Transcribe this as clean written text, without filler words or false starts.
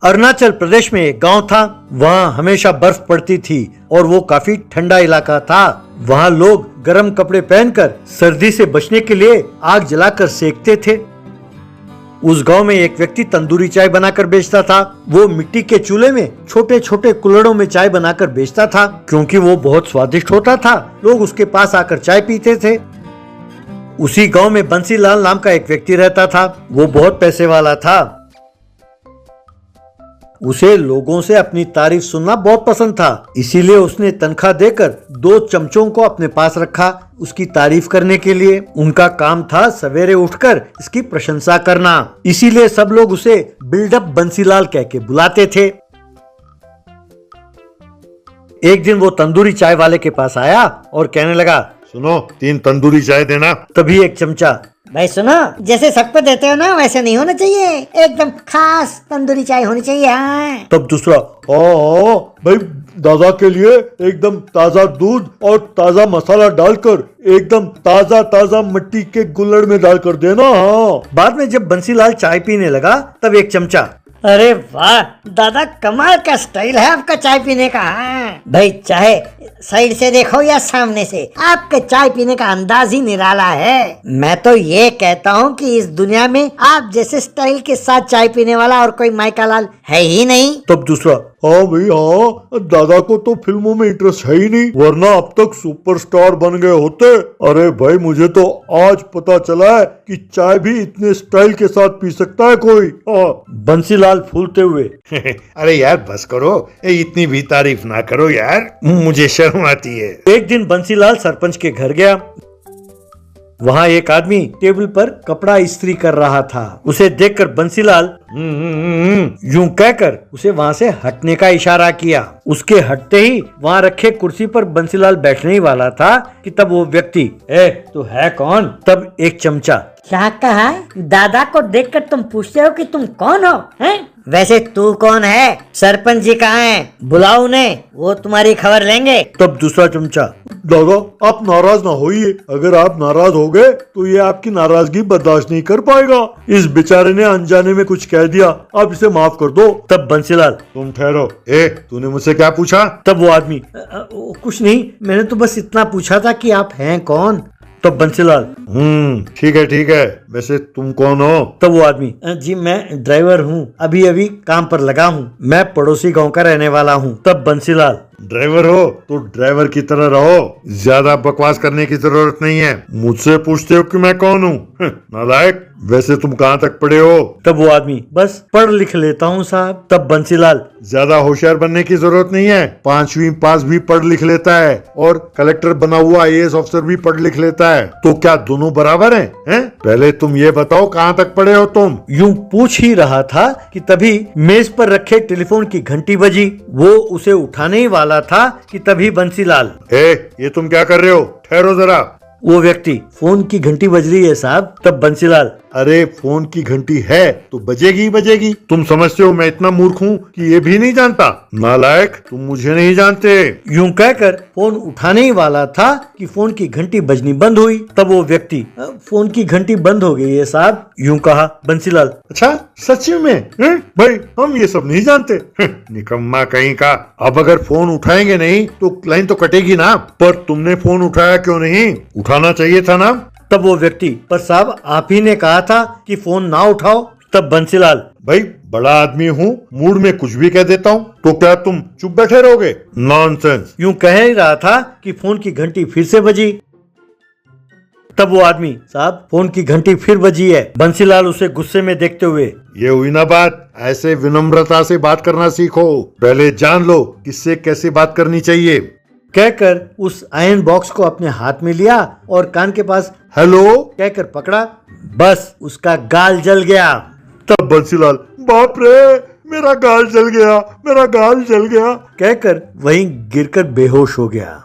अरुणाचल प्रदेश में एक गांव था। वहाँ हमेशा बर्फ पड़ती थी और वो काफी ठंडा इलाका था। वहाँ लोग गर्म कपड़े पहनकर सर्दी से बचने के लिए आग जलाकर सेकते थे। उस गांव में एक व्यक्ति तंदूरी चाय बनाकर बेचता था। वो मिट्टी के चूल्हे में छोटे छोटे कुल्हड़ों में चाय बनाकर बेचता था। क्योंकि वो बहुत स्वादिष्ट होता था, लोग उसके पास आकर चाय पीते थे। उसी गांव में बंसीलाल नाम का एक व्यक्ति रहता था। वो बहुत पैसे वाला था। उसे लोगों से अपनी तारीफ सुनना बहुत पसंद था, इसीलिए उसने तनख्वाह देकर 2 चमचों को अपने पास रखा उसकी तारीफ करने के लिए। उनका काम था सवेरे उठकर इसकी प्रशंसा करना, इसीलिए सब लोग उसे बिल्डअप बंसीलाल कह के बुलाते थे। एक दिन वो तंदूरी चाय वाले के पास आया और कहने लगा, सुनो 3 तंदूरी चाय देना। तभी एक चमचा, भाई सुनो, जैसे सबको देते हो ना वैसे नहीं होना चाहिए, एकदम खास तंदूरी चाय होनी चाहिए। हाँ। तब दूसरा, हाँ भाई दादा के लिए एकदम ताजा दूध और ताजा मसाला डालकर एकदम ताजा ताजा मिट्टी के कुल्हड़ में डालकर देना। हाँ। बाद में जब बंसीलाल चाय पीने लगा तब एक चमचा, अरे वाह दादा, कमाल का स्टाइल है आपका चाय पीने का। हाँ। भाई चाहे साइड से देखो या सामने से, आपके चाय पीने का अंदाज ही निराला है। मैं तो ये कहता हूँ कि इस दुनिया में आप जैसे स्टाइल के साथ चाय पीने वाला और कोई माइका लाल है ही नहीं। तब दूसरा, हाँ भाई हाँ, दादा को तो फिल्मों में इंटरेस्ट है ही नहीं, वरना अब तक सुपरस्टार बन गए होते। अरे भाई मुझे तो आज पता चला है कि चाय भी इतने स्टाइल के साथ पी सकता है कोई। हाँ। बंसीलाल फूलते हुए, अरे यार बस करो, इतनी भी तारीफ ना करो यार, मुझे शर्म आती है। एक दिन बंसीलाल सरपंच के घर गया। वहाँ एक आदमी टेबल पर कपड़ा इस्त्री कर रहा था। उसे देखकर बंसीलाल यूं कहकर उसे वहाँ से हटने का इशारा किया। उसके हटते ही वहाँ रखे कुर्सी पर बंसीलाल बैठने ही वाला था कि तब वो व्यक्ति, ए तू है कौन? तब एक चमचा, क्या कहा? दादा को देखकर तुम पूछते हो कि तुम कौन हो? हैं? वैसे तू कौन है? सरपंच जी कहाँ हैं? बुलाओ उन्हें, वो तुम्हारी खबर लेंगे। तब दूसरा चमचा, दादा आप नाराज ना होइए, अगर आप नाराज हो गए तो ये आपकी नाराजगी बर्दाश्त नहीं कर पाएगा। इस बेचारे ने अनजाने में कुछ कह दिया, आप इसे माफ कर दो। तब बंसीलाल, तुम ठहरो, तूने मुझसे क्या पूछा? तब वो आदमी, कुछ नहीं, मैंने तो बस इतना पूछा था कि आप हैं कौन। तब बंसीलाल, ठीक है, वैसे तुम कौन हो? तब वो आदमी, जी मैं ड्राइवर हूँ, अभी अभी काम पर लगा हूँ, मैं पड़ोसी गांव का रहने वाला हूँ। तब बंसीलाल, ड्राइवर हो तो ड्राइवर की तरह रहो, ज्यादा बकवास करने की जरूरत नहीं है। मुझसे पूछते हो कि मैं कौन हूँ? नालायक, वैसे तुम कहाँ तक पढ़े हो? तब वो आदमी, बस पढ़ लिख लेता हूँ साहब। तब बंसीलाल, ज्यादा होशियार बनने की जरूरत नहीं है, 5वीं पास भी पढ़ लिख लेता है और कलेक्टर बना हुआ IAS ऑफिसर भी पढ़ लिख लेता है, तो क्या दोनों बराबर हैं? पहले तुम ये बताओ कहाँ तक पढ़े हो तुम? यूं पूछ ही रहा था कि तभी मेज पर रखे टेलीफोन की घंटी बजी। वो उसे उठाने ही वाला था कि तभी बंसीलाल, ये तुम क्या कर रहे हो? ठहरो जरा। वो व्यक्ति, फोन की घंटी बज रही है साहब। तब बंसीलाल, अरे फोन की घंटी है तो बजेगी ही बजेगी। तुम समझते हो मैं इतना मूर्ख हूँ कि ये भी नहीं जानता? नालायक, तुम मुझे नहीं जानते। यूं कहकर फोन उठाने ही वाला था कि फोन की घंटी बजनी बंद हुई। तब वो व्यक्ति, फोन की घंटी बंद हो गई है साहब। यूं कहा बंसीलाल, अच्छा सच में? भाई हम ये सब नहीं जानते। निकम्मा कहीं का। अब अगर फोन उठाएंगे नहीं तो लाइन तो कटेगी ना। पर तुमने फोन उठाया क्यों नहीं? उठाना चाहिए था ना। तब वो व्यक्ति, पर साहब आप ही ने कहा था कि फोन ना उठाओ। तब बंसीलाल, भाई बड़ा आदमी हूँ, मूड में कुछ भी कह देता हूँ, तो क्या तुम चुप बैठे रहोगे? नॉनसेंस। यूं कह ही रहा था कि फोन की घंटी फिर से बजी। तब वो आदमी, साहब फोन की घंटी फिर बजी है। बंसीलाल उसे गुस्से में देखते हुए, ये हुई ना बात, ऐसे विनम्रता से बात करना सीखो, पहले जान लो किससे कैसे बात करनी चाहिए। कहकर उस आयरन बॉक्स को अपने हाथ में लिया और कान के पास हेलो कहकर पकड़ा। बस उसका गाल जल गया। तब बंसीलाल, बाप रे मेरा गाल जल गया, मेरा गाल जल गया कहकर वहीं गिरकर बेहोश हो गया।